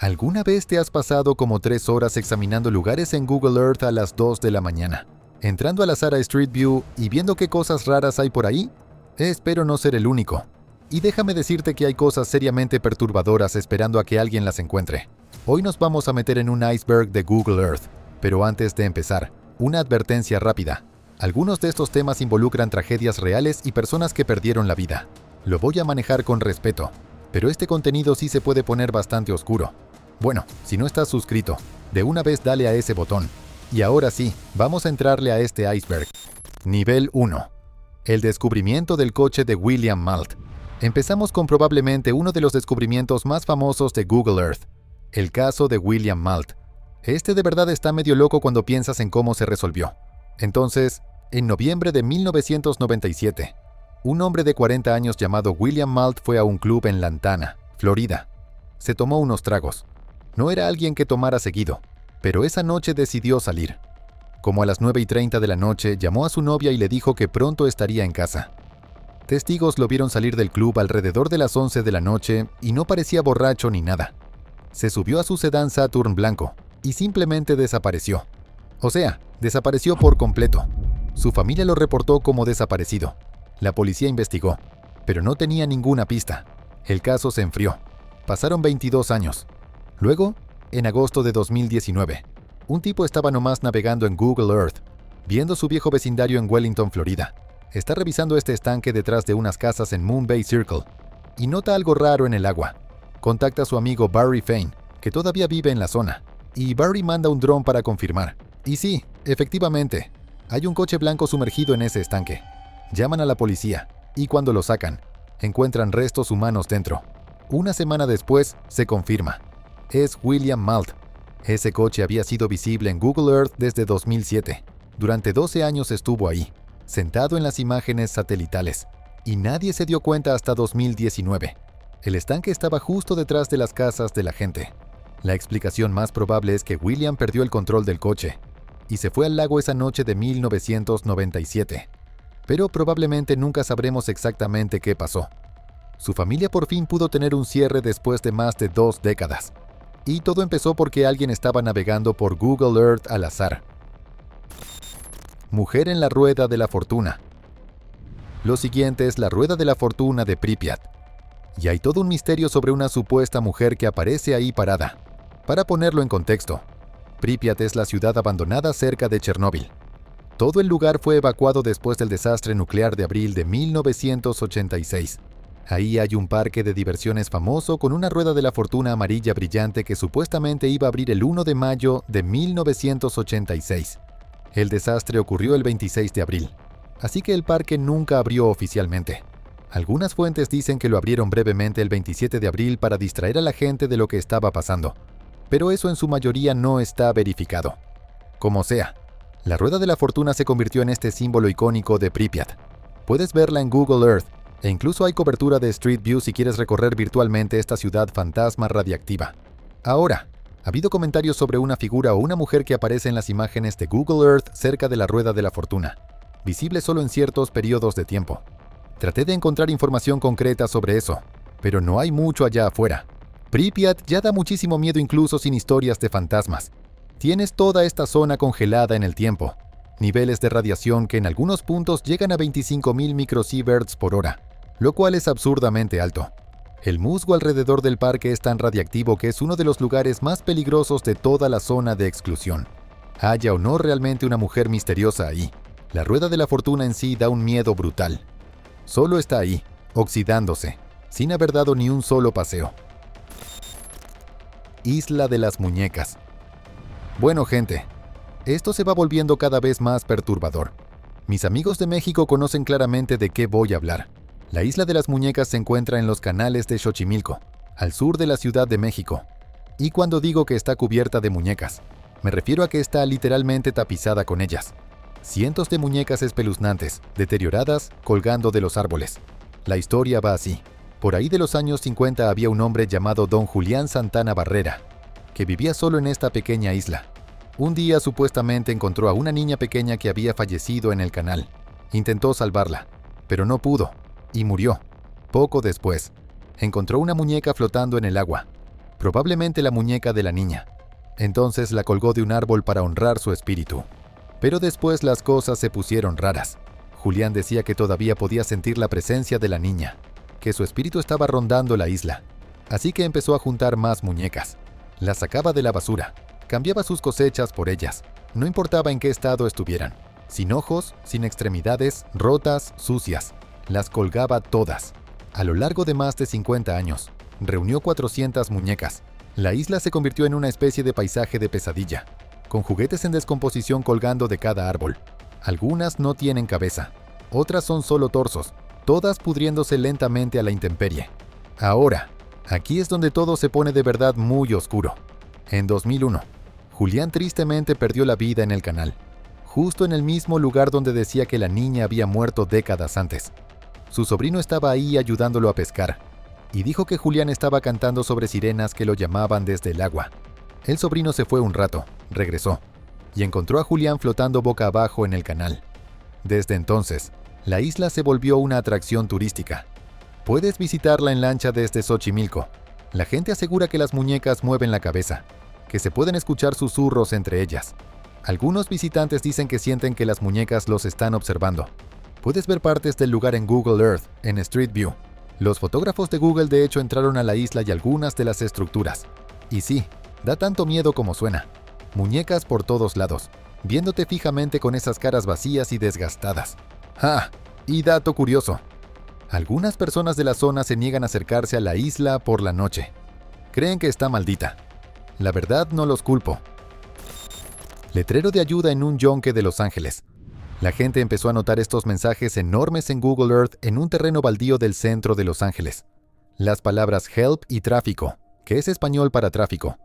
¿Alguna vez te has pasado como 3 horas examinando lugares en Google Earth a las 2 de la mañana? Entrando al azar a Street View y viendo qué cosas raras hay por ahí? Espero no ser el único. Y déjame decirte que hay cosas seriamente perturbadoras esperando a que alguien las encuentre. Hoy nos vamos a meter en un iceberg de Google Earth. Pero antes de empezar, una advertencia rápida. Algunos de estos temas involucran tragedias reales y personas que perdieron la vida. Lo voy a manejar con respeto, pero este contenido sí se puede poner bastante oscuro. Bueno, si no estás suscrito, de una vez dale a ese botón. Y ahora sí, vamos a entrarle a este iceberg. Nivel 1. El descubrimiento del coche de William Malt. Empezamos con probablemente uno de los descubrimientos más famosos de Google Earth. El caso de William Malt. Este de verdad está medio loco cuando piensas en cómo se resolvió. Entonces, en noviembre de 1997, un hombre de 40 años llamado William Malt fue a un club en Lantana, Florida. Se tomó unos tragos. No era alguien que tomara seguido, pero esa noche decidió salir. Como a las 9:30 de la noche, llamó a su novia y le dijo que pronto estaría en casa. Testigos lo vieron salir del club alrededor de las 11 de la noche y no parecía borracho ni nada. Se subió a su sedán Saturn blanco y simplemente desapareció. O sea, desapareció por completo. Su familia lo reportó como desaparecido. La policía investigó, pero no tenía ninguna pista. El caso se enfrió. Pasaron 22 años. Luego, en agosto de 2019, un tipo estaba nomás navegando en Google Earth, viendo su viejo vecindario en Wellington, Florida. Está revisando este estanque detrás de unas casas en Moon Bay Circle y nota algo raro en el agua. Contacta a su amigo Barry Fane, que todavía vive en la zona, y Barry manda un dron para confirmar. Y sí, efectivamente, hay un coche blanco sumergido en ese estanque. Llaman a la policía, y cuando lo sacan, encuentran restos humanos dentro. Una semana después, se confirma. Es William Malt. Ese coche había sido visible en Google Earth desde 2007. Durante 12 años estuvo ahí, sentado en las imágenes satelitales, y nadie se dio cuenta hasta 2019. El estanque estaba justo detrás de las casas de la gente. La explicación más probable es que William perdió el control del coche y se fue al lago esa noche de 1997. Pero probablemente nunca sabremos exactamente qué pasó. Su familia por fin pudo tener un cierre después de más de 2 décadas. Y todo empezó porque alguien estaba navegando por Google Earth al azar. Mujer en la rueda de la fortuna. Lo siguiente es la rueda de la fortuna de Pripyat. Y hay todo un misterio sobre una supuesta mujer que aparece ahí parada. Para ponerlo en contexto, Pripyat es la ciudad abandonada cerca de Chernóbil. Todo el lugar fue evacuado después del desastre nuclear de abril de 1986. Ahí hay un parque de diversiones famoso con una rueda de la fortuna amarilla brillante que supuestamente iba a abrir el 1 de mayo de 1986. El desastre ocurrió el 26 de abril, así que el parque nunca abrió oficialmente. Algunas fuentes dicen que lo abrieron brevemente el 27 de abril para distraer a la gente de lo que estaba pasando, pero eso en su mayoría no está verificado. Como sea, la rueda de la fortuna se convirtió en este símbolo icónico de Pripyat. Puedes verla en Google Earth, e incluso hay cobertura de Street View si quieres recorrer virtualmente esta ciudad fantasma radiactiva. Ahora, ha habido comentarios sobre una figura o una mujer que aparece en las imágenes de Google Earth cerca de la rueda de la fortuna, visible solo en ciertos periodos de tiempo. Traté de encontrar información concreta sobre eso, pero no hay mucho allá afuera. Pripyat ya da muchísimo miedo incluso sin historias de fantasmas. Tienes toda esta zona congelada en el tiempo, niveles de radiación que en algunos puntos llegan a 25.000 microsieverts por hora, lo cual es absurdamente alto. El musgo alrededor del parque es tan radiactivo que es uno de los lugares más peligrosos de toda la zona de exclusión. Haya o no realmente una mujer misteriosa ahí, la rueda de la fortuna en sí da un miedo brutal. Solo está ahí, oxidándose, sin haber dado ni un solo paseo. Isla de las Muñecas. Bueno, gente, esto se va volviendo cada vez más perturbador. Mis amigos de México conocen claramente de qué voy a hablar. La Isla de las Muñecas se encuentra en los canales de Xochimilco, al sur de la Ciudad de México. Y cuando digo que está cubierta de muñecas, me refiero a que está literalmente tapizada con ellas. Cientos de muñecas espeluznantes, deterioradas, colgando de los árboles. La historia va así. Por ahí de los años 50 había un hombre llamado Don Julián Santana Barrera, que vivía solo en esta pequeña isla. Un día supuestamente encontró a una niña pequeña que había fallecido en el canal. Intentó salvarla, pero no pudo, y murió. Poco después, encontró una muñeca flotando en el agua. probablemente la muñeca de la niña. Entonces la colgó de un árbol para honrar su espíritu. Pero después las cosas se pusieron raras. Julián decía que todavía podía sentir la presencia de la niña, que su espíritu estaba rondando la isla. Así que empezó a juntar más muñecas. Las sacaba de la basura, cambiaba sus cosechas por ellas. No importaba en qué estado estuvieran. Sin ojos, sin extremidades, rotas, sucias. Las colgaba todas. A lo largo de más de 50 años, reunió 400 muñecas. La isla se convirtió en una especie de paisaje de pesadilla, con juguetes en descomposición colgando de cada árbol. Algunas no tienen cabeza, otras son solo torsos, todas pudriéndose lentamente a la intemperie. Ahora, aquí es donde todo se pone de verdad muy oscuro. En 2001, Julián tristemente perdió la vida en el canal, justo en el mismo lugar donde decía que la niña había muerto décadas antes. Su sobrino estaba ahí ayudándolo a pescar, y dijo que Julián estaba cantando sobre sirenas que lo llamaban desde el agua. El sobrino se fue un rato, regresó, y encontró a Julián flotando boca abajo en el canal. Desde entonces, la isla se volvió una atracción turística. Puedes visitarla en lancha desde Xochimilco. La gente asegura que las muñecas mueven la cabeza, que se pueden escuchar susurros entre ellas. Algunos visitantes dicen que sienten que las muñecas los están observando. Puedes ver partes del lugar en Google Earth, en Street View. Los fotógrafos de Google de hecho entraron a la isla y algunas de las estructuras. Y sí, da tanto miedo como suena. Muñecas por todos lados, viéndote fijamente con esas caras vacías y desgastadas. ¡Ah! Y dato curioso. Algunas personas de la zona se niegan a acercarse a la isla por la noche. Creen que está maldita. La verdad no los culpo. Letrero de ayuda en un yonque de Los Ángeles. La gente empezó a notar estos mensajes enormes en Google Earth en un terreno baldío del centro de Los Ángeles. Las palabras help y tráfico, que es español para tráfico,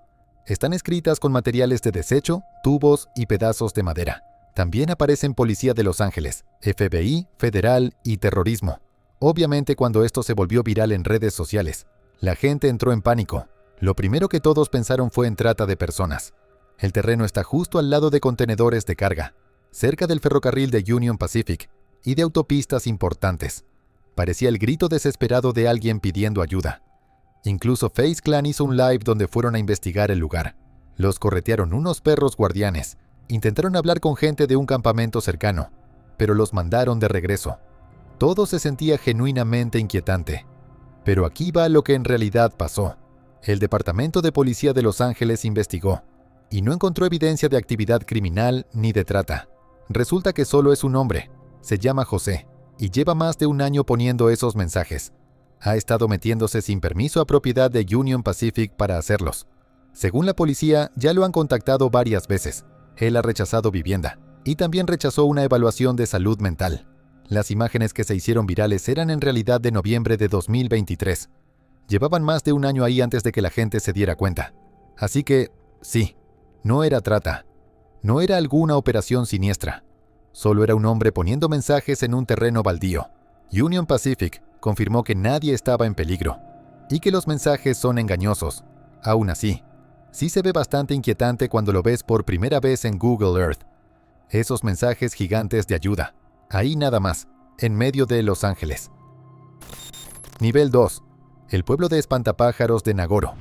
están escritas con materiales de desecho, tubos y pedazos de madera. También aparecen Policía de Los Ángeles, FBI, Federal y Terrorismo. Obviamente cuando esto se volvió viral en redes sociales, la gente entró en pánico. Lo primero que todos pensaron fue en trata de personas. El terreno está justo al lado de contenedores de carga, cerca del ferrocarril de Union Pacific y de autopistas importantes. Parecía el grito desesperado de alguien pidiendo ayuda. Incluso Face Clan hizo un live donde fueron a investigar el lugar. Los corretearon unos perros guardianes. Intentaron hablar con gente de un campamento cercano, pero los mandaron de regreso. Todo se sentía genuinamente inquietante. Pero aquí va lo que en realidad pasó. El Departamento de Policía de Los Ángeles investigó y no encontró evidencia de actividad criminal ni de trata. Resulta que solo es un hombre, se llama José, y lleva más de un año poniendo esos mensajes. Ha estado metiéndose sin permiso a propiedad de Union Pacific para hacerlos. Según la policía, ya lo han contactado varias veces. Él ha rechazado vivienda, y también rechazó una evaluación de salud mental. Las imágenes que se hicieron virales eran en realidad de noviembre de 2023. Llevaban más de un año ahí antes de que la gente se diera cuenta. Así que, sí, no era trata. No era alguna operación siniestra. Solo era un hombre poniendo mensajes en un terreno baldío. Union Pacific confirmó que nadie estaba en peligro y que los mensajes son engañosos. Aún así, sí se ve bastante inquietante cuando lo ves por primera vez en Google Earth. Esos mensajes gigantes de ayuda. Ahí nada más, en medio de Los Ángeles. Nivel 2. El pueblo de espantapájaros de Nagoro.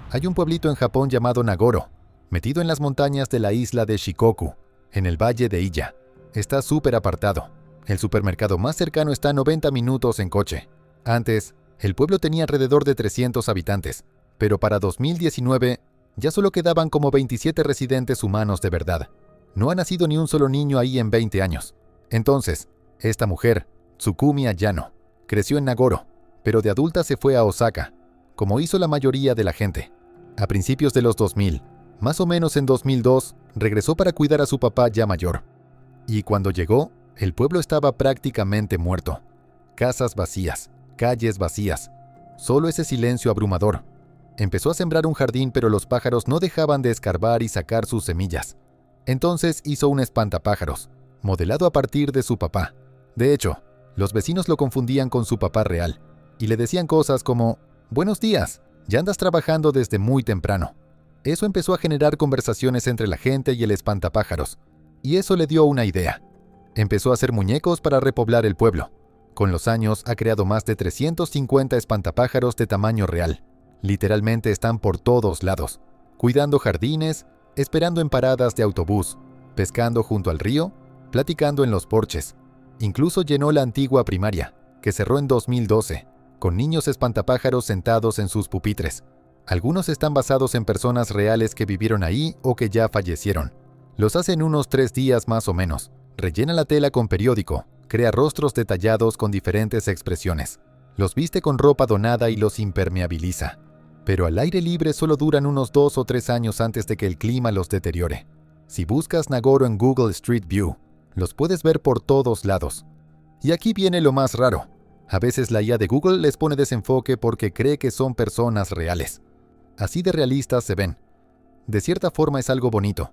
Hay un pueblito en Japón llamado Nagoro, metido en las montañas de la isla de Shikoku, en el valle de Iya. Está súper apartado. El supermercado más cercano está a 90 minutos en coche. Antes, el pueblo tenía alrededor de 300 habitantes, pero para 2019 ya solo quedaban como 27 residentes humanos de verdad. No ha nacido ni un solo niño ahí en 20 años. Entonces, esta mujer, Tsukumi Ayano, creció en Nagoro, pero de adulta se fue a Osaka, como hizo la mayoría de la gente. A principios de los 2000, más o menos en 2002, regresó para cuidar a su papá ya mayor. Y cuando llegó, el pueblo estaba prácticamente muerto. Casas vacías, calles vacías, solo ese silencio abrumador. Empezó a sembrar un jardín, pero los pájaros no dejaban de escarbar y sacar sus semillas. Entonces hizo un espantapájaros, modelado a partir de su papá. De hecho, los vecinos lo confundían con su papá real, y le decían cosas como, «Buenos días, ya andas trabajando desde muy temprano». Eso empezó a generar conversaciones entre la gente y el espantapájaros, y eso le dio una idea. Empezó a hacer muñecos para repoblar el pueblo. Con los años ha creado más de 350 espantapájaros de tamaño real. Literalmente están por todos lados, cuidando jardines, esperando en paradas de autobús, pescando junto al río, platicando en los porches. Incluso llenó la antigua primaria, que cerró en 2012, con niños espantapájaros sentados en sus pupitres. Algunos están basados en personas reales que vivieron ahí o que ya fallecieron. Los hacen unos 3 días más o menos. Rellena la tela con periódico, crea rostros detallados con diferentes expresiones. Los viste con ropa donada y los impermeabiliza. Pero al aire libre solo duran unos 2 o 3 años antes de que el clima los deteriore. Si buscas Nagoro en Google Street View, los puedes ver por todos lados. Y aquí viene lo más raro. A veces la IA de Google les pone desenfoque porque cree que son personas reales. Así de realistas se ven. De cierta forma es algo bonito.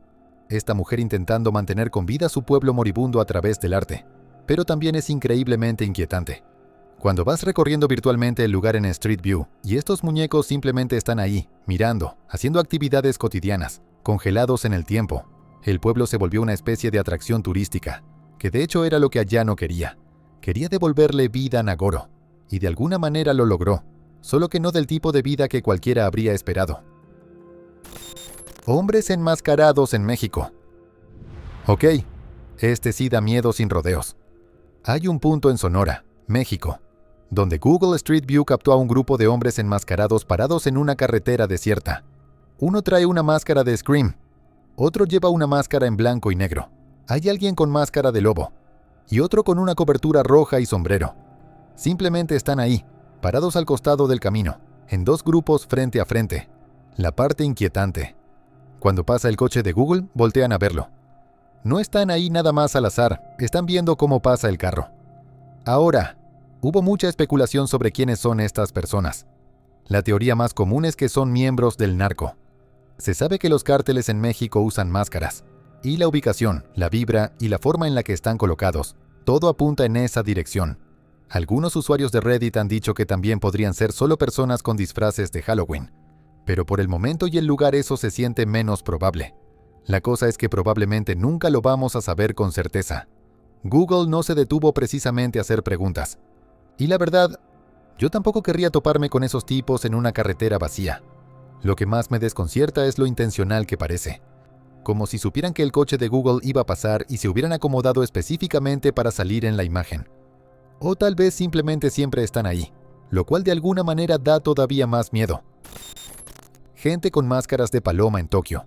Esta mujer intentando mantener con vida a su pueblo moribundo a través del arte. Pero también es increíblemente inquietante. Cuando vas recorriendo virtualmente el lugar en Street View y estos muñecos simplemente están ahí, mirando, haciendo actividades cotidianas, congelados en el tiempo, el pueblo se volvió una especie de atracción turística, que de hecho era lo que Ayano quería. Quería devolverle vida a Nagoro, y de alguna manera lo logró, solo que no del tipo de vida que cualquiera habría esperado. Hombres enmascarados en México. Ok, este sí da miedo sin rodeos. Hay un punto en Sonora, México, donde Google Street View captó a un grupo de hombres enmascarados parados en una carretera desierta. Uno trae una máscara de Scream, otro lleva una máscara en blanco y negro. Hay alguien con máscara de lobo, y otro con una cobertura roja y sombrero. Simplemente están ahí, parados al costado del camino, en 2 grupos frente a frente. La parte inquietante. Cuando pasa el coche de Google, voltean a verlo. No están ahí nada más al azar, están viendo cómo pasa el carro. Ahora, hubo mucha especulación sobre quiénes son estas personas. La teoría más común es que son miembros del narco. Se sabe que los cárteles en México usan máscaras, y la ubicación, la vibra y la forma en la que están colocados, todo apunta en esa dirección. Algunos usuarios de Reddit han dicho que también podrían ser solo personas con disfraces de Halloween, pero por el momento y el lugar eso se siente menos probable. La cosa es que probablemente nunca lo vamos a saber con certeza. Google no se detuvo precisamente a hacer preguntas. Y la verdad, yo tampoco querría toparme con esos tipos en una carretera vacía. Lo que más me desconcierta es lo intencional que parece. Como si supieran que el coche de Google iba a pasar y se hubieran acomodado específicamente para salir en la imagen. O tal vez simplemente siempre están ahí, lo cual de alguna manera da todavía más miedo. Gente con máscaras de paloma en Tokio.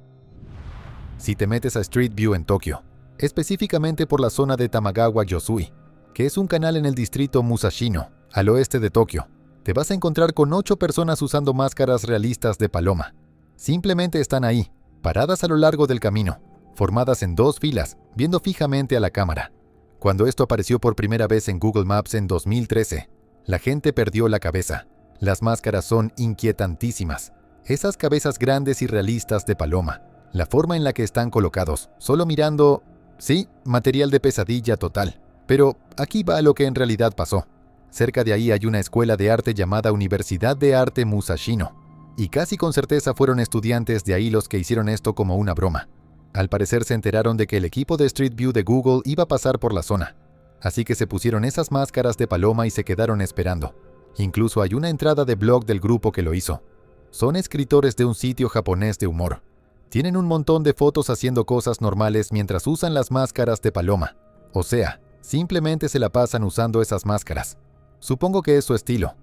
Si te metes a Street View en Tokio, específicamente por la zona de Tamagawa-Yosui, que es un canal en el distrito Musashino, al oeste de Tokio, te vas a encontrar con 8 personas usando máscaras realistas de paloma. Simplemente están ahí, paradas a lo largo del camino, formadas en 2 filas, viendo fijamente a la cámara. Cuando esto apareció por primera vez en Google Maps en 2013, la gente perdió la cabeza. Las máscaras son inquietantísimas. Esas cabezas grandes y realistas de paloma, la forma en la que están colocados, solo mirando... Sí, material de pesadilla total. Pero aquí va lo que en realidad pasó. Cerca de ahí hay una escuela de arte llamada Universidad de Arte Musashino, y casi con certeza fueron estudiantes de ahí los que hicieron esto como una broma. Al parecer se enteraron de que el equipo de Street View de Google iba a pasar por la zona, así que se pusieron esas máscaras de paloma y se quedaron esperando. Incluso hay una entrada de blog del grupo que lo hizo. Son escritores de un sitio japonés de humor. Tienen un montón de fotos haciendo cosas normales mientras usan las máscaras de paloma. O sea, simplemente se la pasan usando esas máscaras. Supongo que es su estilo.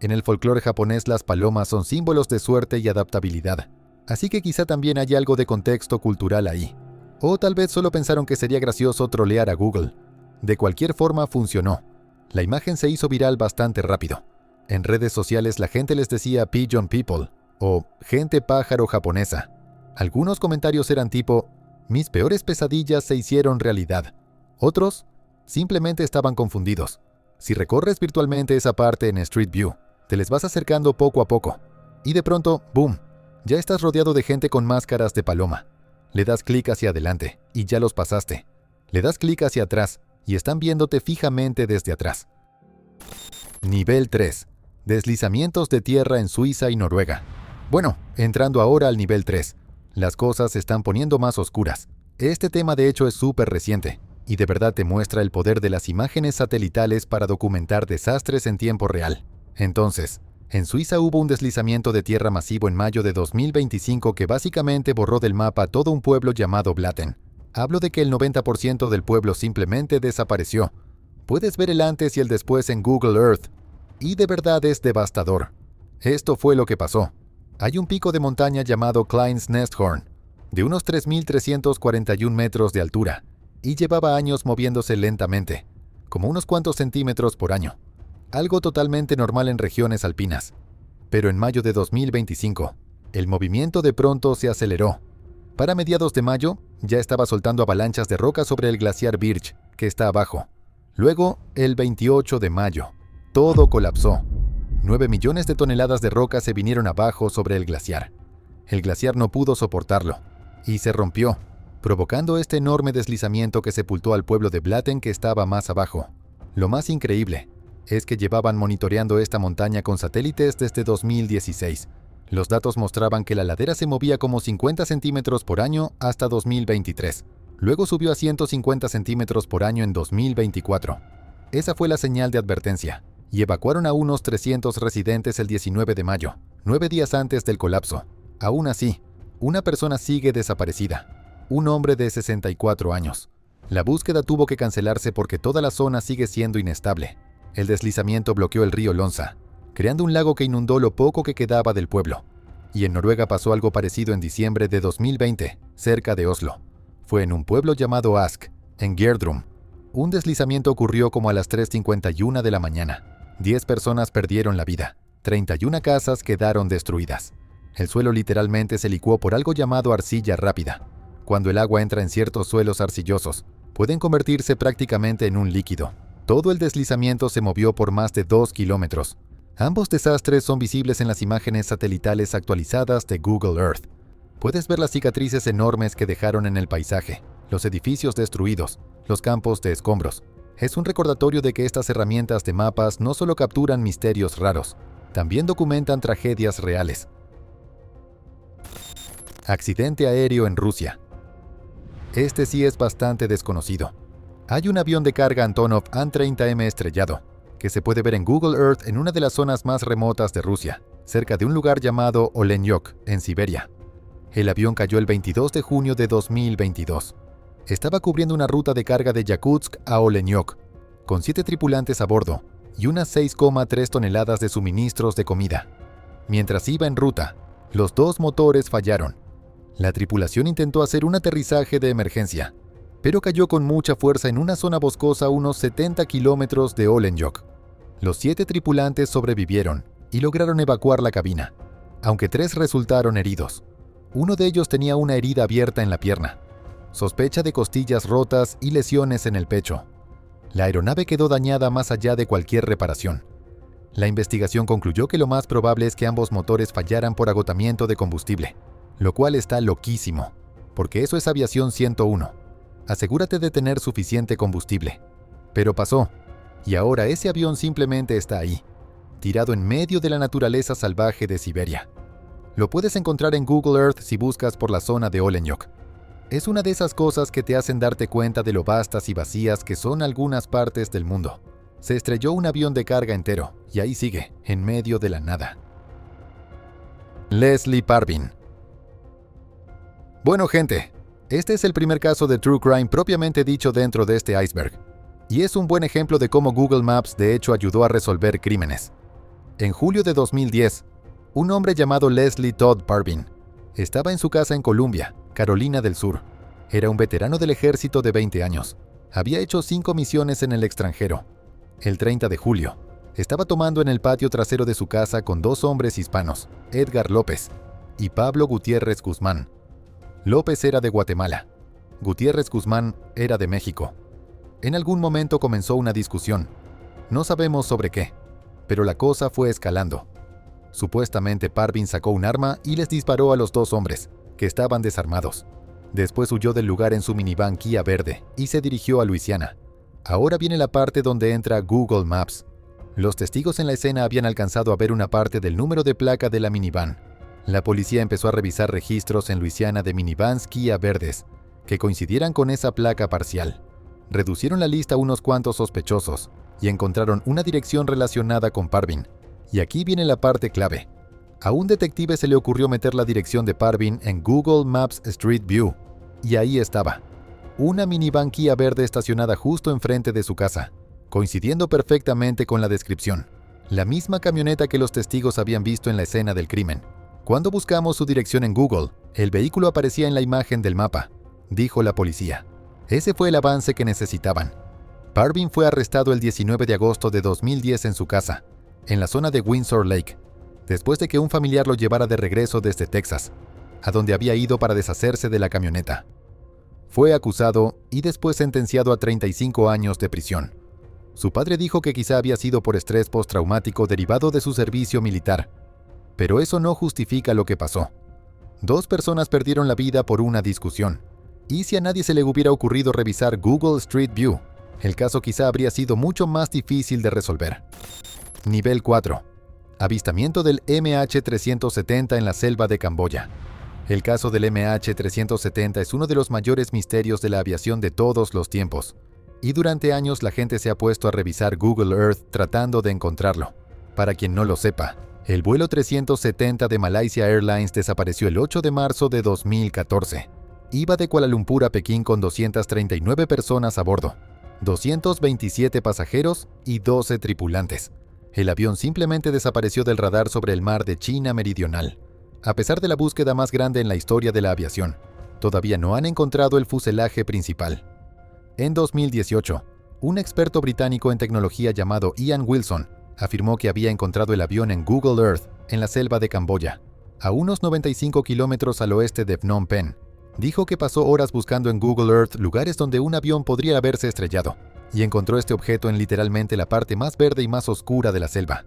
En el folclore japonés las palomas son símbolos de suerte y adaptabilidad. Así que quizá también hay algo de contexto cultural ahí. O tal vez solo pensaron que sería gracioso trolear a Google. De cualquier forma funcionó. La imagen se hizo viral bastante rápido. En redes sociales la gente les decía Pigeon People o gente pájaro japonesa. Algunos comentarios eran tipo, mis peores pesadillas se hicieron realidad. Otros, simplemente estaban confundidos. Si recorres virtualmente esa parte en Street View, te les vas acercando poco a poco. Y de pronto, ¡boom!, ya estás rodeado de gente con máscaras de paloma. Le das clic hacia adelante y ya los pasaste. Le das clic hacia atrás y están viéndote fijamente desde atrás. Nivel 3. Deslizamientos de tierra en Suiza y Noruega. Bueno, entrando ahora al nivel 3. Las cosas se están poniendo más oscuras. Este tema de hecho es súper reciente y de verdad te muestra el poder de las imágenes satelitales para documentar desastres en tiempo real. Entonces, En Suiza hubo un deslizamiento de tierra masivo en mayo de 2025 que básicamente borró del mapa todo un pueblo llamado Blatten. Hablo de que el 90% del pueblo simplemente desapareció. Puedes ver el antes y el después en Google Earth. Y de verdad es devastador. Esto fue lo que pasó. Hay un pico de montaña llamado Kleins Nesthorn, de unos 3.341 metros de altura, y llevaba años moviéndose lentamente, como unos cuantos centímetros por año. Algo totalmente normal en regiones alpinas. Pero en mayo de 2025, el movimiento de pronto se aceleró. Para mediados de mayo, ya estaba soltando avalanchas de roca sobre el glaciar Birch, que está abajo. Luego, el 28 de mayo, todo colapsó. 9 millones de toneladas de roca se vinieron abajo sobre el glaciar. El glaciar no pudo soportarlo, y se rompió, provocando este enorme deslizamiento que sepultó al pueblo de Blatten que estaba más abajo. Lo más increíble es que llevaban monitoreando esta montaña con satélites desde 2016. Los datos mostraban que la ladera se movía como 50 centímetros por año hasta 2023. Luego subió a 150 centímetros por año en 2024. Esa fue la señal de advertencia, y evacuaron a unos 300 residentes el 19 de mayo, 9 días antes del colapso. Aún así, una persona sigue desaparecida, un hombre de 64 años. La búsqueda tuvo que cancelarse porque toda la zona sigue siendo inestable. El deslizamiento bloqueó el río Lonsa, creando un lago que inundó lo poco que quedaba del pueblo. Y en Noruega pasó algo parecido en diciembre de 2020, cerca de Oslo. Fue en un pueblo llamado Ask, en Gjerdrum. Un deslizamiento ocurrió como a las 3:51 de la mañana. 10 personas perdieron la vida. 31 casas quedaron destruidas. El suelo literalmente se licuó por algo llamado arcilla rápida. Cuando el agua entra en ciertos suelos arcillosos, pueden convertirse prácticamente en un líquido. Todo el deslizamiento se movió por más de 2 kilómetros. Ambos desastres son visibles en las imágenes satelitales actualizadas de Google Earth. Puedes ver las cicatrices enormes que dejaron en el paisaje, los edificios destruidos, los campos de escombros. Es un recordatorio de que estas herramientas de mapas no solo capturan misterios raros, también documentan tragedias reales. Accidente aéreo en Rusia. Este sí es bastante desconocido. Hay un avión de carga Antonov An-30M estrellado, que se puede ver en Google Earth en una de las zonas más remotas de Rusia, cerca de un lugar llamado Olenyok, en Siberia. El avión cayó el 22 de junio de 2022. Estaba cubriendo una ruta de carga de Yakutsk a Olenyok, con 7 tripulantes a bordo y unas 6,3 toneladas de suministros de comida. Mientras iba en ruta, los 2 motores fallaron. La tripulación intentó hacer un aterrizaje de emergencia, pero cayó con mucha fuerza en una zona boscosa a unos 70 kilómetros de Olenyok. Los 7 tripulantes sobrevivieron y lograron evacuar la cabina, aunque 3 resultaron heridos. Uno de ellos tenía una herida abierta en la pierna, sospecha de costillas rotas y lesiones en el pecho. La aeronave quedó dañada más allá de cualquier reparación. La investigación concluyó que lo más probable es que ambos motores fallaran por agotamiento de combustible, lo cual está loquísimo, porque eso es aviación 101. Asegúrate de tener suficiente combustible. Pero pasó, y ahora ese avión simplemente está ahí, tirado en medio de la naturaleza salvaje de Siberia. Lo puedes encontrar en Google Earth si buscas por la zona de Olenyok. Es una de esas cosas que te hacen darte cuenta de lo vastas y vacías que son algunas partes del mundo. Se estrelló un avión de carga entero, y ahí sigue, en medio de la nada. Leslie Parvin. Bueno, gente, este es el primer caso de True Crime propiamente dicho dentro de este iceberg, y es un buen ejemplo de cómo Google Maps de hecho ayudó a resolver crímenes. En julio de 2010, un hombre llamado Leslie Todd Parvin estaba en su casa en Columbia, Carolina del Sur. Era un veterano del ejército de 20 años. Había hecho 5 misiones en el extranjero. El 30 de julio, estaba tomando en el patio trasero de su casa con 2 hombres hispanos, Edgar López y Pablo Gutiérrez Guzmán. López era de Guatemala. Gutiérrez Guzmán era de México. En algún momento comenzó una discusión. No sabemos sobre qué, pero la cosa fue escalando. Supuestamente Parvin sacó un arma y les disparó a los 2 hombres, que estaban desarmados. Después huyó del lugar en su minivan Kia verde y se dirigió a Luisiana. Ahora viene la parte donde entra Google Maps. Los testigos en la escena habían alcanzado a ver una parte del número de placa de la minivan. La policía empezó a revisar registros en Luisiana de minivans Kia verdes, que coincidieran con esa placa parcial. Reducieron la lista a unos cuantos sospechosos y encontraron una dirección relacionada con Parvin, Y aquí viene la parte clave. A un detective se le ocurrió meter la dirección de Parvin en Google Maps Street View, y ahí estaba. Una minivan Kia verde estacionada justo enfrente de su casa, coincidiendo perfectamente con la descripción. La misma camioneta que los testigos habían visto en la escena del crimen. Cuando buscamos su dirección en Google, el vehículo aparecía en la imagen del mapa, dijo la policía. Ese fue el avance que necesitaban. Parvin fue arrestado el 19 de agosto de 2010 en su casa, en la zona de Windsor Lake, después de que un familiar lo llevara de regreso desde Texas, a donde había ido para deshacerse de la camioneta. Fue acusado y después sentenciado a 35 años de prisión. Su padre dijo que quizá había sido por estrés postraumático derivado de su servicio militar, pero eso no justifica lo que pasó. 2 personas perdieron la vida por una discusión, y si a nadie se le hubiera ocurrido revisar Google Street View, el caso quizá habría sido mucho más difícil de resolver. Nivel 4. Avistamiento del MH370 en la selva de Camboya. El caso del MH370 es uno de los mayores misterios de la aviación de todos los tiempos, y durante años la gente se ha puesto a revisar Google Earth tratando de encontrarlo. Para quien no lo sepa, el vuelo 370 de Malaysia Airlines desapareció el 8 de marzo de 2014. Iba de Kuala Lumpur a Pekín con 239 personas a bordo, 227 pasajeros y 12 tripulantes. El avión simplemente desapareció del radar sobre el mar de China Meridional. A pesar de la búsqueda más grande en la historia de la aviación, todavía no han encontrado el fuselaje principal. En 2018, un experto británico en tecnología llamado Ian Wilson afirmó que había encontrado el avión en Google Earth, en la selva de Camboya, a unos 95 kilómetros al oeste de Phnom Penh. Dijo que pasó horas buscando en Google Earth lugares donde un avión podría haberse estrellado, y encontró este objeto en literalmente la parte más verde y más oscura de la selva.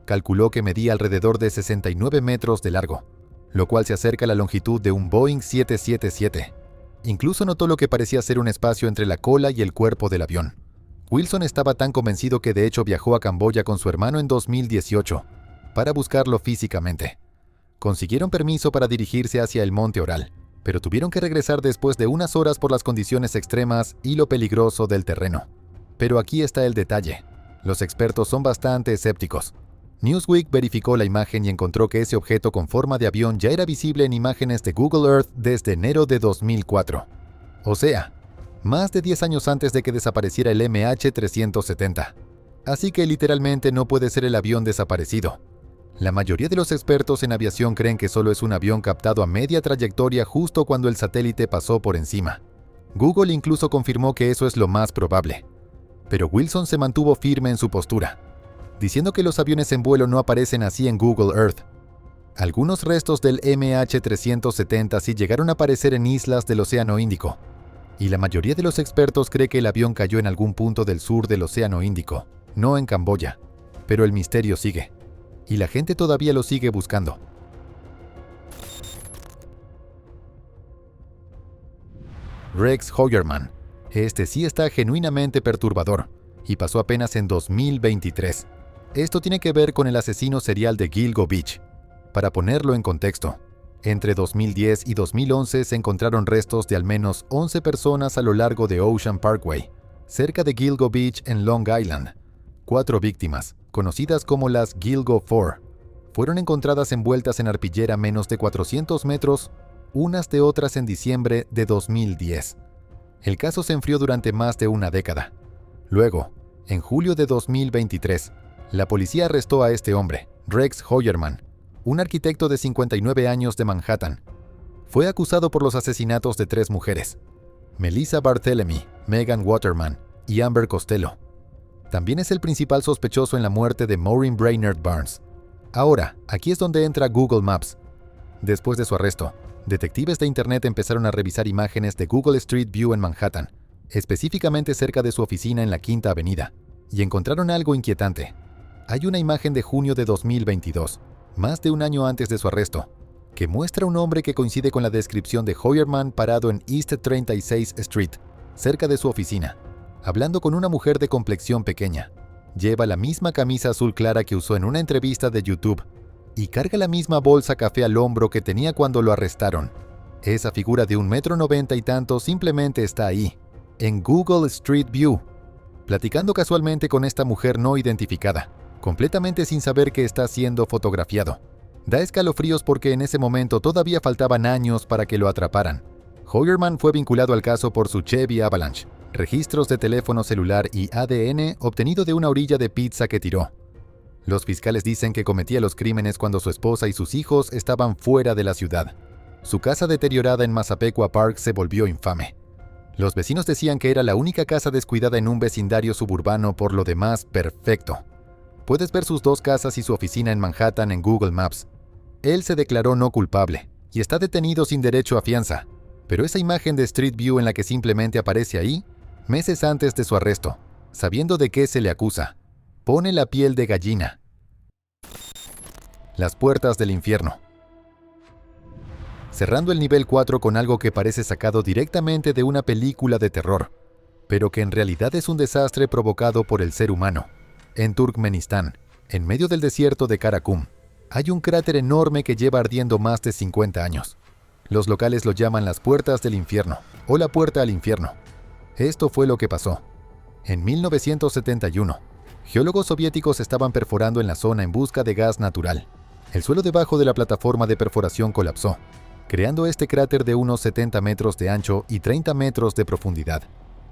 Calculó que medía alrededor de 69 metros de largo, lo cual se acerca a la longitud de un Boeing 777. Incluso notó lo que parecía ser un espacio entre la cola y el cuerpo del avión. Wilson estaba tan convencido que de hecho viajó a Camboya con su hermano en 2018 para buscarlo físicamente. Consiguieron permiso para dirigirse hacia el Monte Oral, pero tuvieron que regresar después de unas horas por las condiciones extremas y lo peligroso del terreno. Pero aquí está el detalle. Los expertos son bastante escépticos. Newsweek verificó la imagen y encontró que ese objeto con forma de avión ya era visible en imágenes de Google Earth desde enero de 2004. O sea, más de 10 años antes de que desapareciera el MH370. Así que literalmente no puede ser el avión desaparecido. La mayoría de los expertos en aviación creen que solo es un avión captado a media trayectoria justo cuando el satélite pasó por encima. Google incluso confirmó que eso es lo más probable. Pero Wilson se mantuvo firme en su postura, diciendo que los aviones en vuelo no aparecen así en Google Earth. Algunos restos del MH370 sí llegaron a aparecer en islas del Océano Índico, y la mayoría de los expertos cree que el avión cayó en algún punto del sur del Océano Índico, no en Camboya. Pero el misterio sigue, y la gente todavía lo sigue buscando. Rex Heuermann. Este sí está genuinamente perturbador, y pasó apenas en 2023. Esto tiene que ver con el asesino serial de Gilgo Beach. Para ponerlo en contexto, entre 2010 y 2011 se encontraron restos de al menos 11 personas a lo largo de Ocean Parkway, cerca de Gilgo Beach en Long Island. 4 víctimas, conocidas como las Gilgo 4, fueron encontradas envueltas en arpillera a menos de 400 metros, unas de otras en diciembre de 2010. El caso se enfrió durante más de una década. Luego, en julio de 2023, la policía arrestó a este hombre, Rex Heuermann, un arquitecto de 59 años de Manhattan. Fue acusado por los asesinatos de 3 mujeres, Melissa Barthelemy, Megan Waterman y Amber Costello. También es el principal sospechoso en la muerte de Maureen Brainerd Barnes. Ahora, aquí es donde entra Google Maps. Después de su arresto, detectives de Internet empezaron a revisar imágenes de Google Street View en Manhattan, específicamente cerca de su oficina en la Quinta Avenida, y encontraron algo inquietante. Hay una imagen de junio de 2022, más de un año antes de su arresto, que muestra a un hombre que coincide con la descripción de Heuermann parado en East 36 Street, cerca de su oficina, hablando con una mujer de complexión pequeña. Lleva la misma camisa azul clara que usó en una entrevista de YouTube y carga la misma bolsa café al hombro que tenía cuando lo arrestaron. Esa figura de 1,90 m y tanto simplemente está ahí, en Google Street View, platicando casualmente con esta mujer no identificada. completamente sin saber que está siendo fotografiado. Da escalofríos porque en ese momento todavía faltaban años para que lo atraparan. Hoyerman fue vinculado al caso por su Chevy Avalanche, registros de teléfono celular y ADN obtenido de una orilla de pizza que tiró. Los fiscales dicen que cometía los crímenes cuando su esposa y sus hijos estaban fuera de la ciudad. Su casa deteriorada en Massapequa Park se volvió infame. Los vecinos decían que era la única casa descuidada en un vecindario suburbano, por lo demás perfecto. Puedes ver sus 2 casas y su oficina en Manhattan en Google Maps. Él se declaró no culpable y está detenido sin derecho a fianza, pero esa imagen de Street View en la que simplemente aparece ahí, meses antes de su arresto, sabiendo de qué se le acusa, pone la piel de gallina. Las puertas del infierno. Cerrando el nivel 4 con algo que parece sacado directamente de una película de terror, pero que en realidad es un desastre provocado por el ser humano. En Turkmenistán, en medio del desierto de Karakum, hay un cráter enorme que lleva ardiendo más de 50 años. Los locales lo llaman las puertas del infierno, o la puerta al infierno. Esto fue lo que pasó. En 1971, geólogos soviéticos estaban perforando en la zona en busca de gas natural. El suelo debajo de la plataforma de perforación colapsó, creando este cráter de unos 70 metros de ancho y 30 metros de profundidad.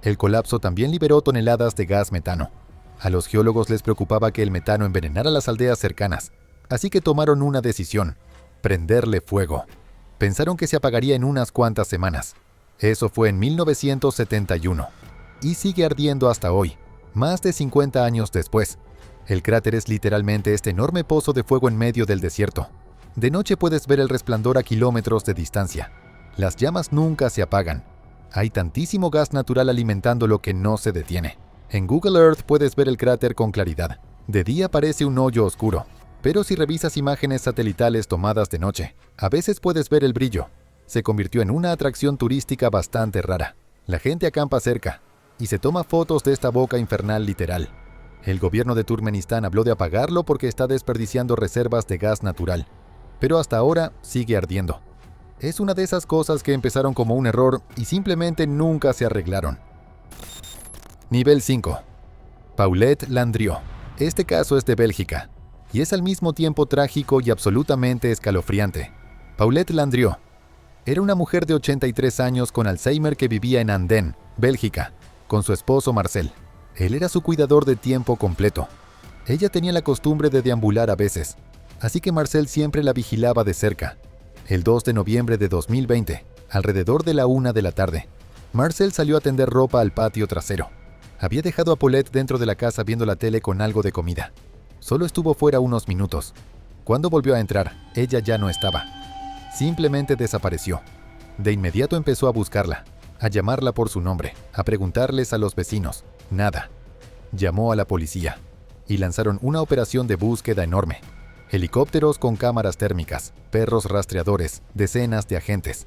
El colapso también liberó toneladas de gas metano. A los geólogos les preocupaba que el metano envenenara las aldeas cercanas, así que tomaron una decisión: prenderle fuego. Pensaron que se apagaría en unas cuantas semanas. Eso fue en 1971. Y sigue ardiendo hasta hoy, más de 50 años después. El cráter es literalmente este enorme pozo de fuego en medio del desierto. De noche puedes ver el resplandor a kilómetros de distancia. Las llamas nunca se apagan. Hay tantísimo gas natural alimentándolo que no se detiene. En Google Earth puedes ver el cráter con claridad. De día parece un hoyo oscuro, pero si revisas imágenes satelitales tomadas de noche, a veces puedes ver el brillo. Se convirtió en una atracción turística bastante rara. La gente acampa cerca y se toma fotos de esta boca infernal literal. El gobierno de Turkmenistán habló de apagarlo porque está desperdiciando reservas de gas natural, pero hasta ahora sigue ardiendo. Es una de esas cosas que empezaron como un error y simplemente nunca se arreglaron. Nivel 5. Paulette Landrieu. Este caso es de Bélgica, y es al mismo tiempo trágico y absolutamente escalofriante. Paulette Landrieu era una mujer de 83 años con Alzheimer que vivía en Andenne, Bélgica, con su esposo Marcel. Él era su cuidador de tiempo completo. Ella tenía la costumbre de deambular a veces, así que Marcel siempre la vigilaba de cerca. El 2 de noviembre de 2020, alrededor de la 1 de la tarde, Marcel salió a tender ropa al patio trasero. Había dejado a Paulette dentro de la casa viendo la tele con algo de comida. Solo estuvo fuera unos minutos. Cuando volvió a entrar, ella ya no estaba. Simplemente desapareció. De inmediato empezó a buscarla, a llamarla por su nombre, a preguntarles a los vecinos. Nada. Llamó a la policía y lanzaron una operación de búsqueda enorme. Helicópteros con cámaras térmicas, perros rastreadores, decenas de agentes.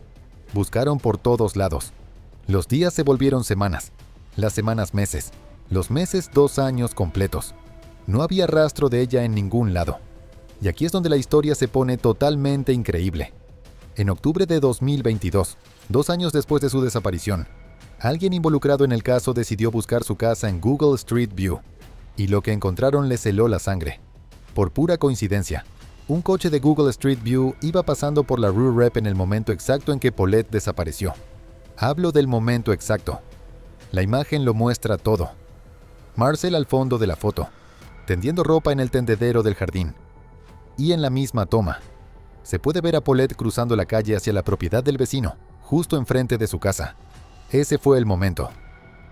Buscaron por todos lados. Los días se volvieron semanas, las semanas meses, los meses 2 años completos. No había rastro de ella en ningún lado. Y aquí es donde la historia se pone totalmente increíble. En octubre de 2022, 2 años después de su desaparición, alguien involucrado en el caso decidió buscar su casa en Google Street View, y lo que encontraron les heló la sangre. Por pura coincidencia, un coche de Google Street View iba pasando por la Rue Rep en el momento exacto en que Paulette desapareció. Hablo del momento exacto. La imagen lo muestra todo. Marcel al fondo de la foto, tendiendo ropa en el tendedero del jardín. Y en la misma toma, se puede ver a Paulette cruzando la calle hacia la propiedad del vecino, justo enfrente de su casa. Ese fue el momento.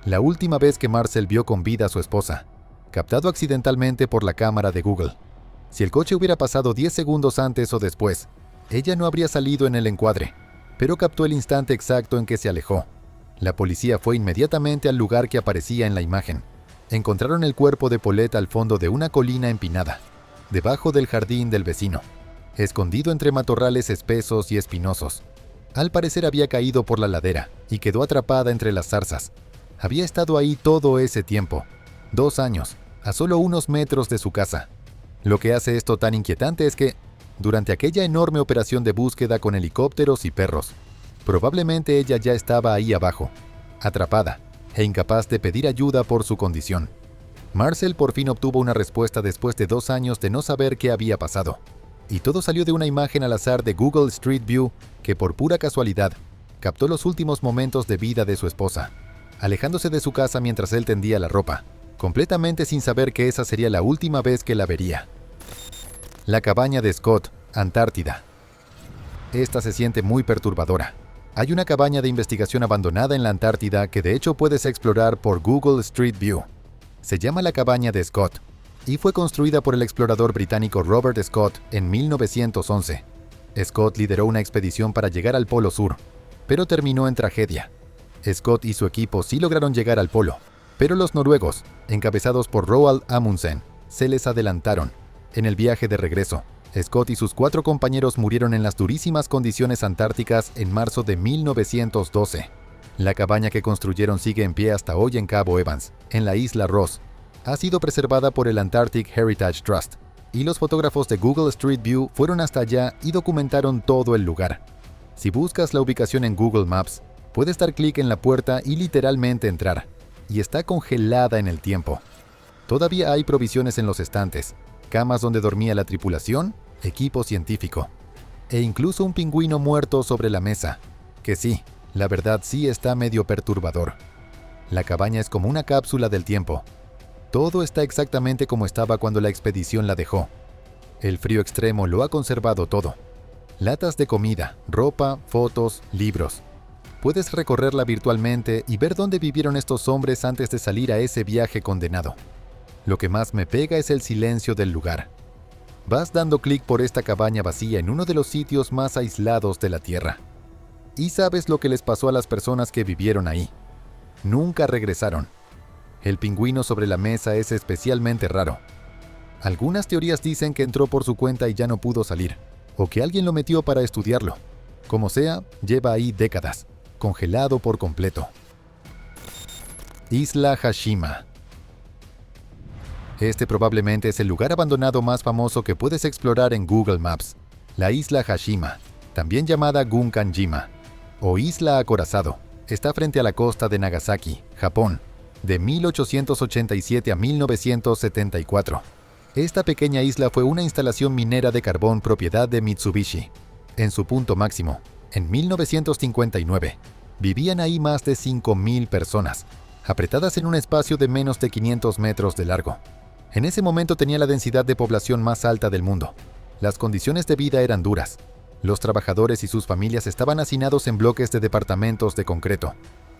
La última vez que Marcel vio con vida a su esposa, captado accidentalmente por la cámara de Google. Si el coche hubiera pasado 10 segundos antes o después, ella no habría salido en el encuadre, pero captó el instante exacto en que se alejó. La policía fue inmediatamente al lugar que aparecía en la imagen. Encontraron el cuerpo de Paulette al fondo de una colina empinada, debajo del jardín del vecino, escondido entre matorrales espesos y espinosos. Al parecer había caído por la ladera y quedó atrapada entre las zarzas. Había estado ahí todo ese tiempo, 2 años, a solo unos metros de su casa. Lo que hace esto tan inquietante es que, durante aquella enorme operación de búsqueda con helicópteros y perros, probablemente ella ya estaba ahí abajo, atrapada e incapaz de pedir ayuda por su condición. Marcel por fin obtuvo una respuesta después de 2 años de no saber qué había pasado. Y todo salió de una imagen al azar de Google Street View que por pura casualidad captó los últimos momentos de vida de su esposa, alejándose de su casa mientras él tendía la ropa, completamente sin saber que esa sería la última vez que la vería. La cabaña de Scott, Antártida. Esta se siente muy perturbadora. Hay una cabaña de investigación abandonada en la Antártida que de hecho puedes explorar por Google Street View. Se llama la cabaña de Scott y fue construida por el explorador británico Robert Scott en 1911. Scott lideró una expedición para llegar al Polo Sur, pero terminó en tragedia. Scott y su equipo sí lograron llegar al polo, pero los noruegos, encabezados por Roald Amundsen, se les adelantaron. En el viaje de regreso, Scott y sus 4 compañeros murieron en las durísimas condiciones antárticas en marzo de 1912. La cabaña que construyeron sigue en pie hasta hoy en Cabo Evans, en la isla Ross. Ha sido preservada por el Antarctic Heritage Trust, y los fotógrafos de Google Street View fueron hasta allá y documentaron todo el lugar. Si buscas la ubicación en Google Maps, puedes dar clic en la puerta y literalmente entrar, y está congelada en el tiempo. Todavía hay provisiones en los estantes, camas donde dormía la tripulación, equipo científico, e incluso un pingüino muerto sobre la mesa, que sí, la verdad sí está medio perturbador. La cabaña es como una cápsula del tiempo. Todo está exactamente como estaba cuando la expedición la dejó. El frío extremo lo ha conservado todo. Latas de comida, ropa, fotos, libros. Puedes recorrerla virtualmente y ver dónde vivieron estos hombres antes de salir a ese viaje condenado. Lo que más me pega es el silencio del lugar. Vas dando clic por esta cabaña vacía en uno de los sitios más aislados de la Tierra. Y sabes lo que les pasó a las personas que vivieron ahí. Nunca regresaron. El pingüino sobre la mesa es especialmente raro. Algunas teorías dicen que entró por su cuenta y ya no pudo salir, o que alguien lo metió para estudiarlo. Como sea, lleva ahí décadas, congelado por completo. Isla Hashima. Este probablemente es el lugar abandonado más famoso que puedes explorar en Google Maps. La isla Hashima, también llamada Gunkanjima, o Isla Acorazado, está frente a la costa de Nagasaki, Japón, de 1887 a 1974. Esta pequeña isla fue una instalación minera de carbón propiedad de Mitsubishi. En su punto máximo, en 1959, vivían ahí más de 5.000 personas, apretadas en un espacio de menos de 500 metros de largo. En ese momento tenía la densidad de población más alta del mundo. Las condiciones de vida eran duras. Los trabajadores y sus familias estaban hacinados en bloques de departamentos de concreto.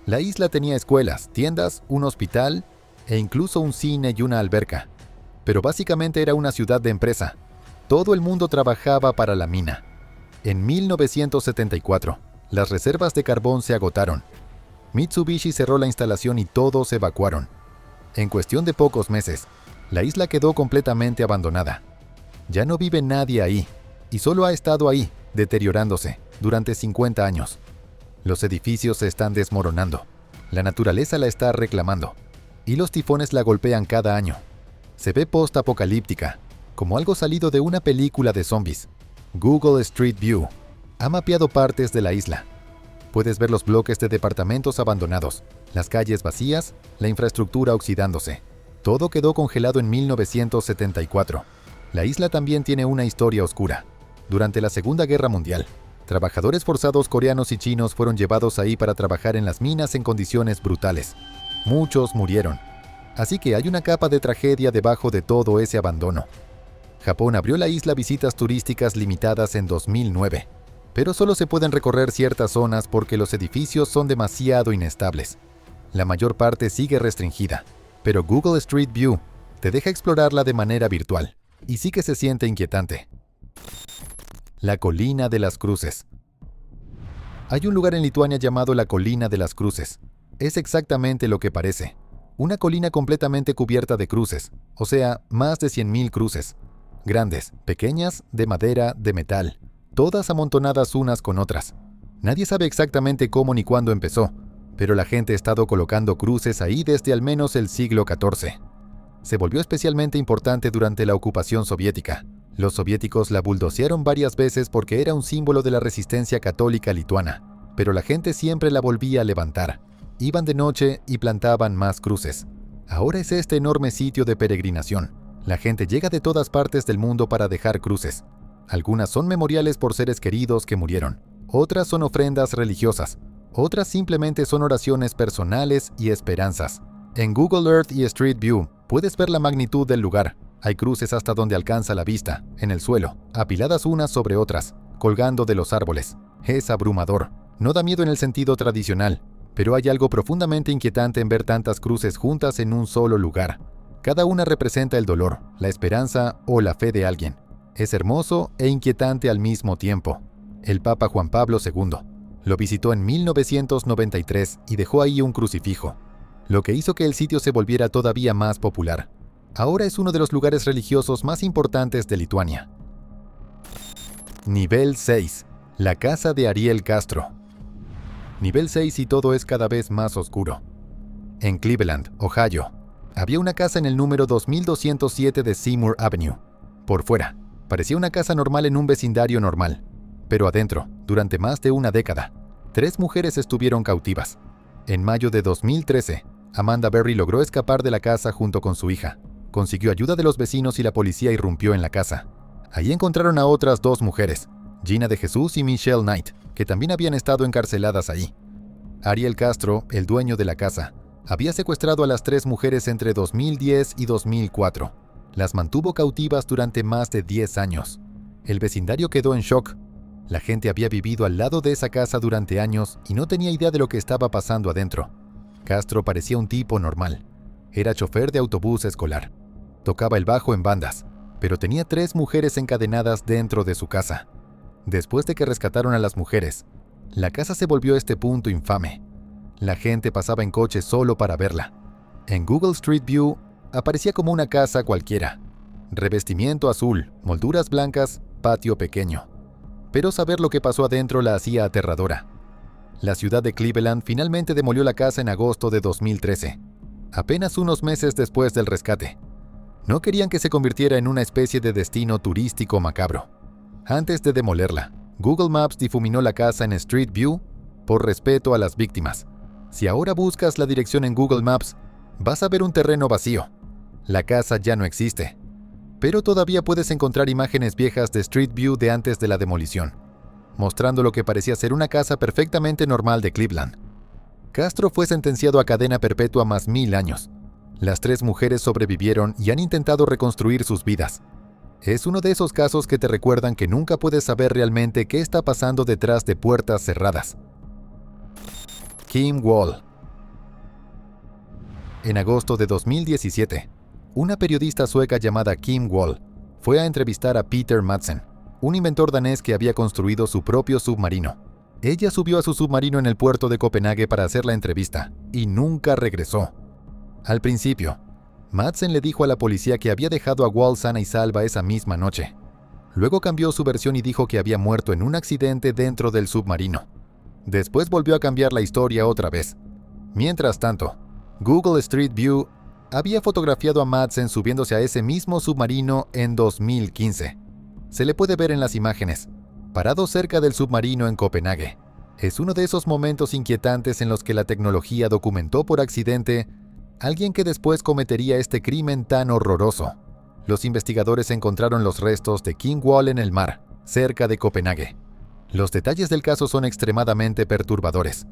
La isla tenía escuelas, tiendas, un hospital e incluso un cine y una alberca. Pero básicamente era una ciudad de empresa. Todo el mundo trabajaba para la mina. En 1974, las reservas de carbón se agotaron. Mitsubishi cerró la instalación y todos evacuaron. En cuestión de pocos meses, la isla quedó completamente abandonada. Ya no vive nadie ahí, y solo ha estado ahí, deteriorándose, durante 50 años. Los edificios se están desmoronando, la naturaleza la está reclamando, y los tifones la golpean cada año. Se ve post-apocalíptica, como algo salido de una película de zombies. Google Street View ha mapeado partes de la isla. Puedes ver los bloques de departamentos abandonados, las calles vacías, la infraestructura oxidándose. Todo quedó congelado en 1974. La isla también tiene una historia oscura. Durante la Segunda Guerra Mundial, trabajadores forzados coreanos y chinos fueron llevados ahí para trabajar en las minas en condiciones brutales. Muchos murieron. Así que hay una capa de tragedia debajo de todo ese abandono. Japón abrió la isla a visitas turísticas limitadas en 2009, pero solo se pueden recorrer ciertas zonas porque los edificios son demasiado inestables. La mayor parte sigue restringida, pero Google Street View te deja explorarla de manera virtual, y sí que se siente inquietante. La Colina de las Cruces. Hay un lugar en Lituania llamado la Colina de las Cruces. Es exactamente lo que parece. Una colina completamente cubierta de cruces, o sea, más de 100.000 cruces. Grandes, pequeñas, de madera, de metal, todas amontonadas unas con otras. Nadie sabe exactamente cómo ni cuándo empezó, pero la gente ha estado colocando cruces ahí desde al menos el siglo XIV. Se volvió especialmente importante durante la ocupación soviética. Los soviéticos la buldocearon varias veces porque era un símbolo de la resistencia católica lituana, pero la gente siempre la volvía a levantar. Iban de noche y plantaban más cruces. Ahora es este enorme sitio de peregrinación. La gente llega de todas partes del mundo para dejar cruces. Algunas son memoriales por seres queridos que murieron. Otras son ofrendas religiosas. Otras simplemente son oraciones personales y esperanzas. En Google Earth y Street View puedes ver la magnitud del lugar. Hay cruces hasta donde alcanza la vista, en el suelo, apiladas unas sobre otras, colgando de los árboles. Es abrumador. No da miedo en el sentido tradicional, pero hay algo profundamente inquietante en ver tantas cruces juntas en un solo lugar. Cada una representa el dolor, la esperanza o la fe de alguien. Es hermoso e inquietante al mismo tiempo. El Papa Juan Pablo II lo visitó en 1993 y dejó ahí un crucifijo, lo que hizo que el sitio se volviera todavía más popular. Ahora es uno de los lugares religiosos más importantes de Lituania. Nivel 6. La casa de Ariel Castro. Nivel 6 y todo es cada vez más oscuro. En Cleveland, Ohio, había una casa en el número 2207 de Seymour Avenue. Por fuera, parecía una casa normal en un vecindario normal. Pero adentro, durante más de una década, 3 mujeres estuvieron cautivas. En mayo de 2013, Amanda Berry logró escapar de la casa junto con su hija. Consiguió ayuda de los vecinos y la policía irrumpió en la casa. Ahí encontraron a otras 2 mujeres, Gina de Jesús y Michelle Knight, que también habían estado encarceladas ahí. Ariel Castro, el dueño de la casa, había secuestrado a las 3 mujeres entre 2010 y 2004. Las mantuvo cautivas durante más de 10 años. El vecindario quedó en shock. La gente había vivido al lado de esa casa durante años y no tenía idea de lo que estaba pasando adentro. Castro parecía un tipo normal. Era chofer de autobús escolar. Tocaba el bajo en bandas, pero tenía 3 mujeres encadenadas dentro de su casa. Después de que rescataron a las mujeres, la casa se volvió este punto infame. La gente pasaba en coche solo para verla. En Google Street View aparecía como una casa cualquiera. Revestimiento azul, molduras blancas, patio pequeño. Pero saber lo que pasó adentro la hacía aterradora. La ciudad de Cleveland finalmente demolió la casa en agosto de 2013, apenas unos meses después del rescate. No querían que se convirtiera en una especie de destino turístico macabro. Antes de demolerla, Google Maps difuminó la casa en Street View por respeto a las víctimas. Si ahora buscas la dirección en Google Maps, vas a ver un terreno vacío. La casa ya no existe. Pero todavía puedes encontrar imágenes viejas de Street View de antes de la demolición, mostrando lo que parecía ser una casa perfectamente normal de Cleveland. Castro fue sentenciado a cadena perpetua más 1000 años. Las 3 mujeres sobrevivieron y han intentado reconstruir sus vidas. Es uno de esos casos que te recuerdan que nunca puedes saber realmente qué está pasando detrás de puertas cerradas. Kim Wall. En agosto de 2017, una periodista sueca llamada Kim Wall fue a entrevistar a Peter Madsen, un inventor danés que había construido su propio submarino. Ella subió a su submarino en el puerto de Copenhague para hacer la entrevista y nunca regresó. Al principio, Madsen le dijo a la policía que había dejado a Wall sana y salva esa misma noche. Luego cambió su versión y dijo que había muerto en un accidente dentro del submarino. Después volvió a cambiar la historia otra vez. Mientras tanto, Google Street View había fotografiado a Madsen subiéndose a ese mismo submarino en 2015. Se le puede ver en las imágenes, parado cerca del submarino en Copenhague. Es uno de esos momentos inquietantes en los que la tecnología documentó por accidente a alguien que después cometería este crimen tan horroroso. Los investigadores encontraron los restos de Kim Wall en el mar, cerca de Copenhague. Los detalles del caso son extremadamente perturbadores.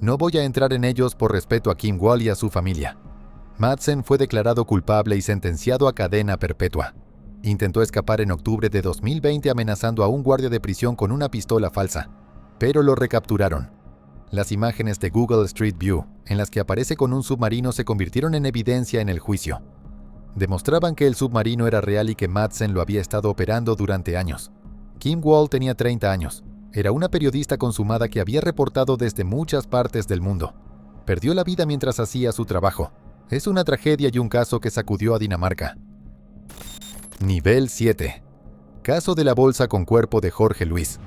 No voy a entrar en ellos por respeto a Kim Wall y a su familia. Madsen fue declarado culpable y sentenciado a cadena perpetua. Intentó escapar en octubre de 2020 amenazando a un guardia de prisión con una pistola falsa, pero lo recapturaron. Las imágenes de Google Street View, en las que aparece con un submarino, se convirtieron en evidencia en el juicio. Demostraban que el submarino era real y que Madsen lo había estado operando durante años. Kim Wall tenía 30 años. Era una periodista consumada que había reportado desde muchas partes del mundo. Perdió la vida mientras hacía su trabajo. Es una tragedia y un caso que sacudió a Dinamarca. Nivel 7. Caso de la bolsa con cuerpo de Jorge Luis.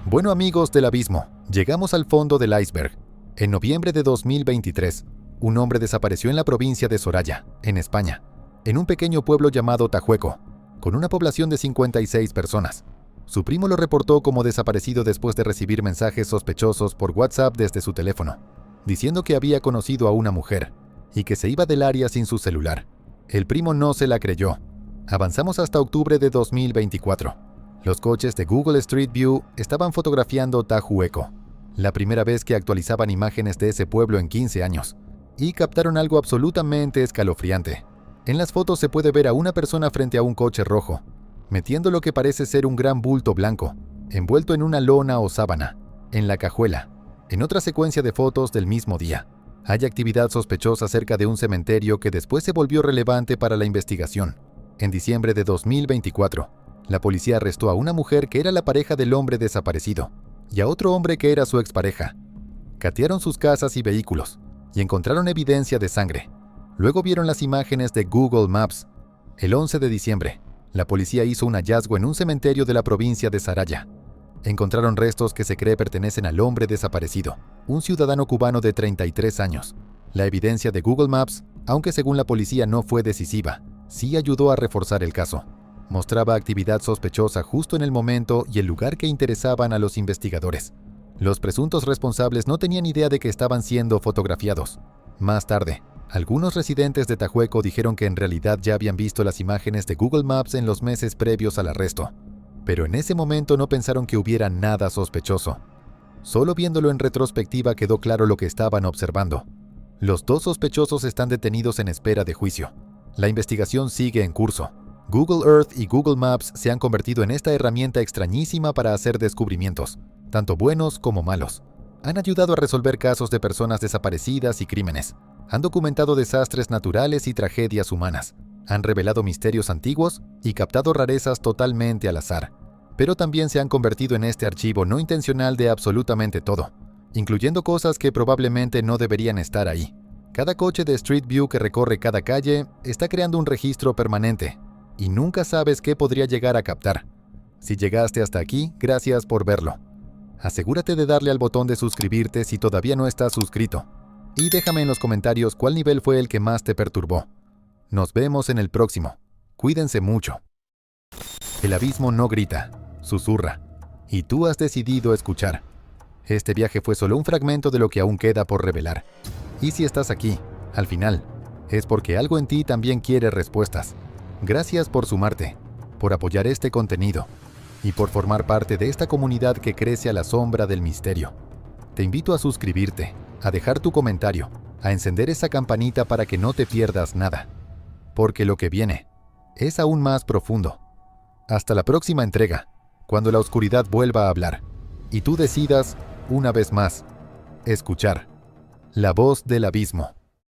Bueno, amigos del abismo, llegamos al fondo del iceberg. En noviembre de 2023, un hombre desapareció en la provincia de Soraya, en España, en un pequeño pueblo llamado Tajueco, con una población de 56 personas. Su primo lo reportó como desaparecido después de recibir mensajes sospechosos por WhatsApp desde su teléfono, diciendo que había conocido a una mujer. y que se iba del área sin su celular. El primo no se la creyó. Avanzamos hasta octubre de 2024. Los coches de Google Street View estaban fotografiando Tahueco, la primera vez que actualizaban imágenes de ese pueblo en 15 años, y captaron algo absolutamente escalofriante. En las fotos se puede ver a una persona frente a un coche rojo, metiendo lo que parece ser un gran bulto blanco, envuelto en una lona o sábana, en la cajuela. En otra secuencia de fotos del mismo día, hay actividad sospechosa cerca de un cementerio que después se volvió relevante para la investigación. En diciembre de 2024, la policía arrestó a una mujer que era la pareja del hombre desaparecido y a otro hombre que era su expareja. Catearon sus casas y vehículos y encontraron evidencia de sangre. Luego vieron las imágenes de Google Maps. El 11 de diciembre, la policía hizo un hallazgo en un cementerio de la provincia de Saraya. Encontraron restos que se cree pertenecen al hombre desaparecido, un ciudadano cubano de 33 años. La evidencia de Google Maps, aunque según la policía no fue decisiva, sí ayudó a reforzar el caso. Mostraba actividad sospechosa justo en el momento y el lugar que interesaban a los investigadores. Los presuntos responsables no tenían idea de que estaban siendo fotografiados. Más tarde, algunos residentes de Tahueco dijeron que en realidad ya habían visto las imágenes de Google Maps en los meses previos al arresto. Pero en ese momento no pensaron que hubiera nada sospechoso. Solo viéndolo en retrospectiva quedó claro lo que estaban observando. Los dos sospechosos están detenidos en espera de juicio. La investigación sigue en curso. Google Earth y Google Maps se han convertido en esta herramienta extrañísima para hacer descubrimientos, tanto buenos como malos. Han ayudado a resolver casos de personas desaparecidas y crímenes. Han documentado desastres naturales y tragedias humanas. Han revelado misterios antiguos y captado rarezas totalmente al azar. Pero también se han convertido en este archivo no intencional de absolutamente todo, incluyendo cosas que probablemente no deberían estar ahí. Cada coche de Street View que recorre cada calle está creando un registro permanente, y nunca sabes qué podría llegar a captar. Si llegaste hasta aquí, gracias por verlo. Asegúrate de darle al botón de suscribirte si todavía no estás suscrito. Y déjame en los comentarios cuál nivel fue el que más te perturbó. Nos vemos en el próximo. Cuídense mucho. El abismo no grita, susurra. Y tú has decidido escuchar. Este viaje fue solo un fragmento de lo que aún queda por revelar. Y si estás aquí, al final, es porque algo en ti también quiere respuestas. Gracias por sumarte, por apoyar este contenido y por formar parte de esta comunidad que crece a la sombra del misterio. Te invito a suscribirte, a dejar tu comentario, a encender esa campanita para que no te pierdas nada. Porque lo que viene es aún más profundo. Hasta la próxima entrega, cuando la oscuridad vuelva a hablar y tú decidas, una vez más, escuchar la voz del abismo.